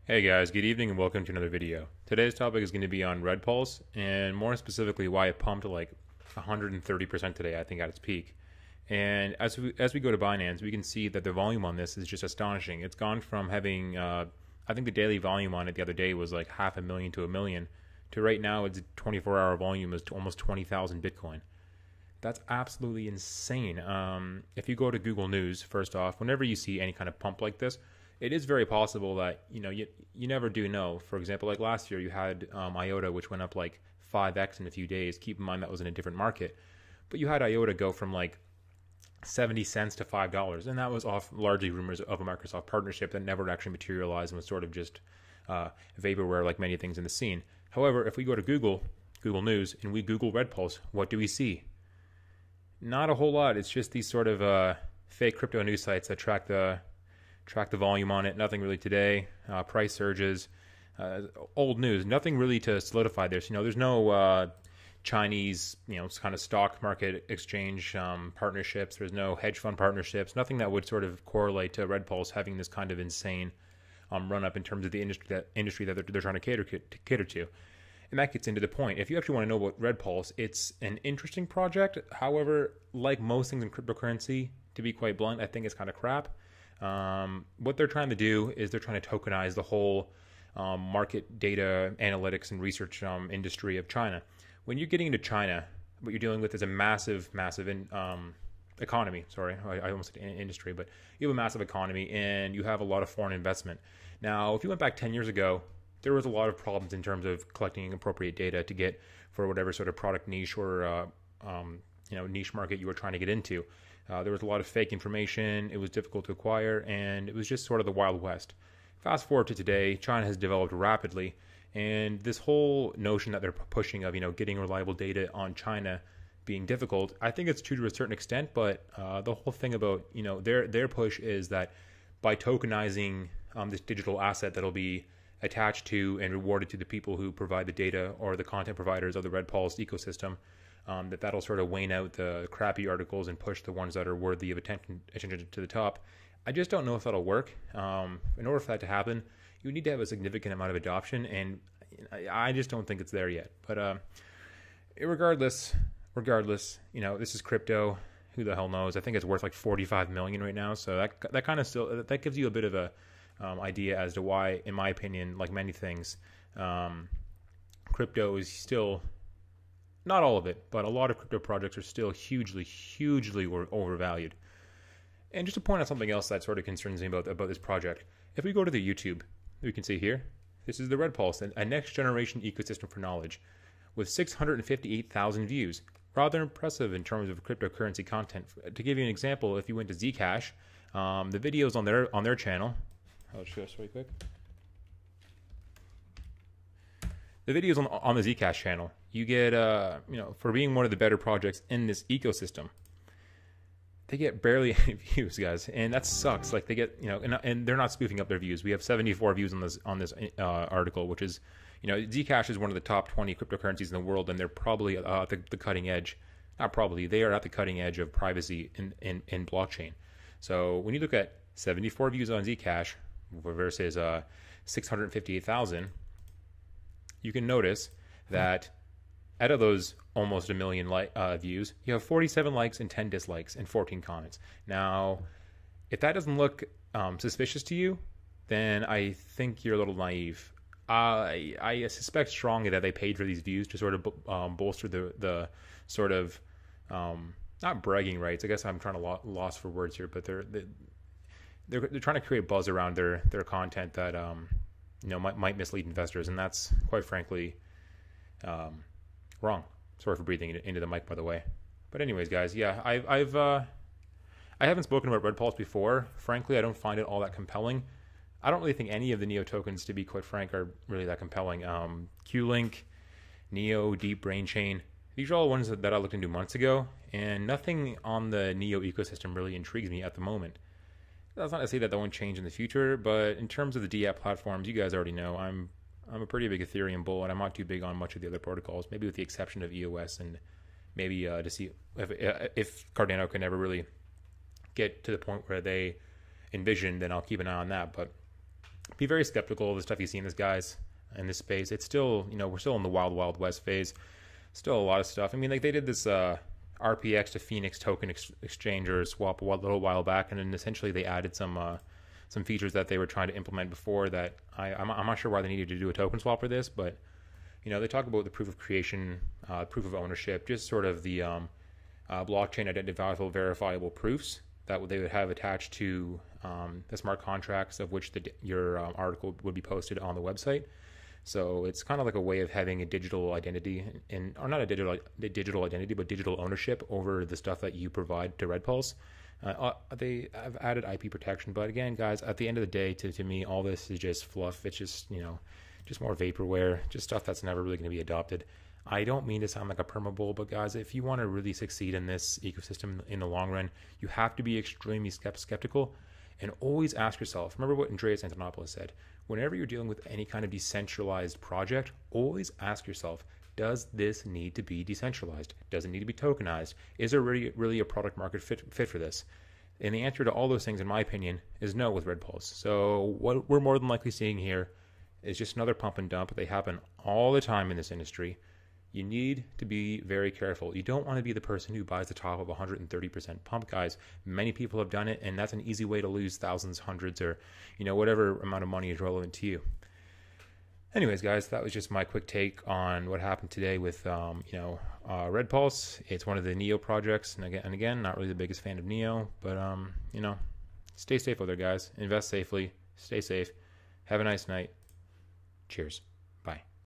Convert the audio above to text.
Hey guys, good evening and welcome to another video. Today's topic is going to be on Red Pulse and more specifically why it pumped like 130% today, I think at its peak. And as we go to Binance, we can see that the volume on this is just astonishing. It's gone from having, I think the daily volume on it the other day was like 500,000 to 1,000,000 to right now its 24-hour volume is to almost 20,000 Bitcoin. That's absolutely insane. If you go to Google News, first off, whenever you see any kind of pump like this, it is very possible that you never do know. For example, like last year, you had IOTA, which went up like 5x in a few days. Keep in mind that was in a different market, but you had IOTA go from like 70 cents to $5, and that was off largely rumors of a Microsoft partnership that never actually materialized and was sort of just vaporware, like many things in the scene. However, if we go to Google News, and we Google Red Pulse, what do we see? Not a whole lot. It's just these sort of fake crypto news sites that track the volume on it. Nothing really today. Price surges. Old news. Nothing really to solidify this. There's no Chinese, kind of stock market exchange partnerships. There's no hedge fund partnerships. Nothing that would sort of correlate to Red Pulse having this kind of insane run up in terms of the industry that they're trying to cater to. And that gets into the point. If you actually want to know about Red Pulse, it's an interesting project. However, like most things in cryptocurrency, to be quite blunt, I think it's kind of crap. What they're trying to do is they're trying to tokenize the whole market data analytics and research industry of China. When you're getting into China, what you're dealing with is a massive economy. Sorry, I almost said industry, but you have a massive economy and you have a lot of foreign investment. Now, if you went back 10 years ago, there was a lot of problems in terms of collecting appropriate data to get for whatever sort of product niche or niche market you were trying to get into. There was a lot of fake information. It was difficult to acquire, and it was just sort of the Wild West. Fast forward to today, China has developed rapidly, and this whole notion that they're pushing of getting reliable data on China being difficult, I think it's true to a certain extent. But the whole thing about their push is that by tokenizing this digital asset that'll be attached to and rewarded to the people who provide the data or the content providers of the Red Pulse ecosystem, that'll sort of wane out the crappy articles and push the ones that are worthy of attention to the top. I just don't know if that'll work. In order for that to happen, you need to have a significant amount of adoption, and I just don't think it's there yet. But regardless, this is crypto. Who the hell knows? I think it's worth like 45 million right now. So that kind of still that gives you a bit of a idea as to why, in my opinion, like many things, crypto is still, not all of it, but a lot of crypto projects are still hugely overvalued. And just to point out something else that sort of concerns me about this project, if we go to the YouTube, we can see here, this is the Red Pulse, a next generation ecosystem for knowledge, with 658,000 views. Rather impressive in terms of cryptocurrency content. To give you an example, if you went to Zcash, the videos on their channel, I'll show this really quick. The videos on the Zcash channel, you get, for being one of the better projects in this ecosystem, they get barely any views, guys, and that sucks. Like they get, and they're not spoofing up their views. We have 74 views on this article, which is, Zcash is one of the top 20 cryptocurrencies in the world, and they're probably at the cutting edge. Not probably, they are at the cutting edge of privacy in blockchain. So when you look at 74 views on Zcash versus 658,000, you can notice that out of those almost 1 million views, you have 47 likes and 10 dislikes and 14 comments. Now, if that doesn't look suspicious to you, then I think you're a little naive. I suspect strongly that they paid for these views to sort of bolster the sort of not bragging rights. I guess I'm trying to lost for words here, but they're trying to create buzz around their content that might mislead investors, and that's quite frankly wrong. Sorry for breathing into the mic, by the way. But anyways, guys, yeah, I haven't spoken about Red Pulse before. Frankly, I don't find it all that compelling. I don't really think any of the Neo tokens, to be quite frank, are really that compelling. Q-Link, Neo, Deep Brain Chain, these are all ones that I looked into months ago, and nothing on the Neo ecosystem really intrigues me at the moment. That's not to say that won't change in the future, but in terms of the DApp platforms, you guys already know I'm a pretty big Ethereum bull, and I'm not too big on much of the other protocols, maybe with the exception of EOS, and maybe to see if Cardano can ever really get to the point where they envision, then I'll keep an eye on that. But be very skeptical of the stuff you see in this guys in this space. It's still, we're still in the wild west phase. Still a lot of stuff. I mean, like they did this RPX to Phoenix token exchange or swap a little while back, and then essentially they added some features that they were trying to implement before that I'm not sure why they needed to do a token swap for this, but they talk about the proof of creation, proof of ownership, just sort of the blockchain identifiable verifiable proofs that they would have attached to the smart contracts of which your article would be posted on the website. So it's kind of like a way of having a digital identity, or not a digital identity, but digital ownership over the stuff that you provide to Red Pulse. They have added IP protection, but again, guys, at the end of the day, to me, all this is just fluff. It's just just more vaporware, just stuff that's never really going to be adopted. I don't mean to sound like a permabull, but guys, if you want to really succeed in this ecosystem in the long run, you have to be extremely skeptical and always ask yourself. Remember what Andreas Antonopoulos said. Whenever you're dealing with any kind of decentralized project, always ask yourself, does this need to be decentralized? Does it need to be tokenized? Is there really a product market fit for this? And the answer to all those things, in my opinion, is no with Red Pulse. So what we're more than likely seeing here is just another pump and dump. They happen all the time in this industry. You need to be very careful. You don't want to be the person who buys the top of 130% pump, guys. Many people have done it, and that's an easy way to lose thousands, hundreds, or whatever amount of money is relevant to you. Anyways, guys, that was just my quick take on what happened today with Red Pulse. It's one of the Neo projects, and again, not really the biggest fan of Neo, but stay safe out there, guys. Invest safely, stay safe. Have a nice night. Cheers.